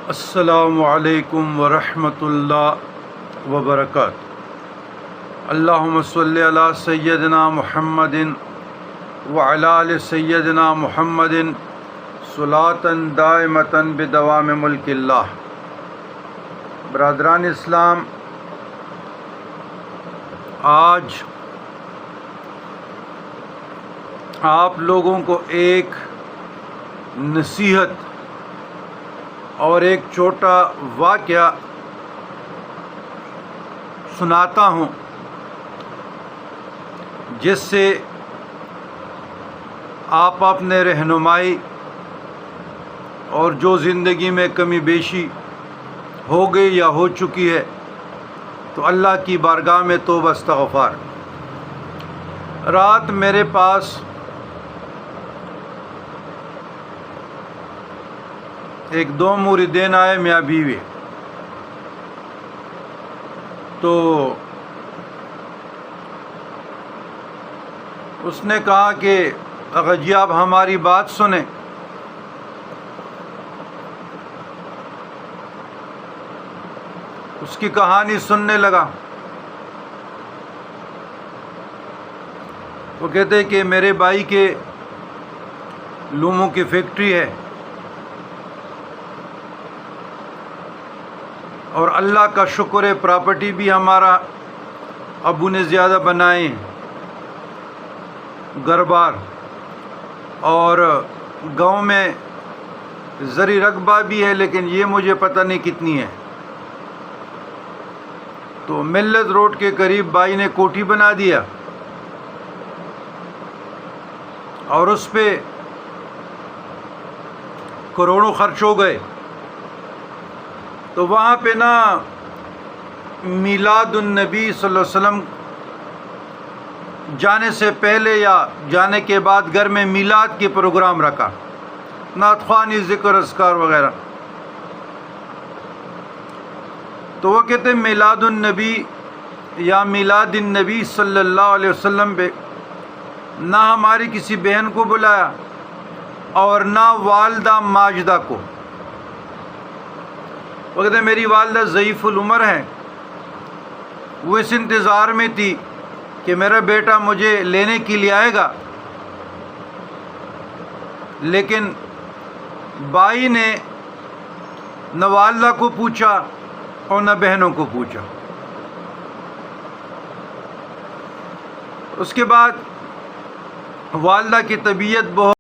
السلام علیکم ورحمۃ اللہ وبرکاتہ۔ اللہم صلی علی سیدنا محمد وعلی آل سیدنا محمد صلاۃ دائمۃ بدوام ملک اللہ۔ برادران اسلام، آج آپ لوگوں کو ایک نصیحت اور ایک چھوٹا واقعہ سناتا ہوں، جس سے آپ اپنے رہنمائی اور جو زندگی میں کمی بیشی ہو گئی یا ہو چکی ہے تو اللہ کی بارگاہ میں توبہ استغفار۔ رات میرے پاس ایک دو موردین آئے، میاں بیوی۔ تو اس نے کہا کہ اگر جی آپ ہماری بات سنیں۔ اس کی کہانی سننے لگا۔ وہ کہتے کہ میرے بھائی کے لوموں کی فیکٹری ہے، اور اللہ کا شکر ہے پراپرٹی بھی ہمارا ابو نے زیادہ بنائے، گھر بار، اور گاؤں میں زرعی رقبہ بھی ہے، لیکن یہ مجھے پتہ نہیں کتنی ہے۔ تو ملت روڈ کے قریب بھائی نے کوٹھی بنا دیا، اور اس پہ کروڑوں خرچ ہو گئے۔ تو وہاں پہ نا میلاد النبی صلی اللہ علیہ وسلم جانے سے پہلے یا جانے کے بعد گھر میں میلاد کے پروگرام رکھا، نعت خوانی، ذکر اذکار وغیرہ۔ تو وہ کہتے ہیں میلاد النبی یا میلاد النبی صلی اللہ علیہ وسلم پہ نہ ہماری کسی بہن کو بلایا اور نہ والدہ ماجدہ کو۔ وہ کہتے ہیں میری والدہ ضعیف العمر ہے، وہ اس انتظار میں تھی کہ میرا بیٹا مجھے لینے کے لیے آئے گا، لیکن بھائی نے نہ والدہ کو پوچھا اور نہ بہنوں کو پوچھا۔ اس کے بعد والدہ کی طبیعت بہت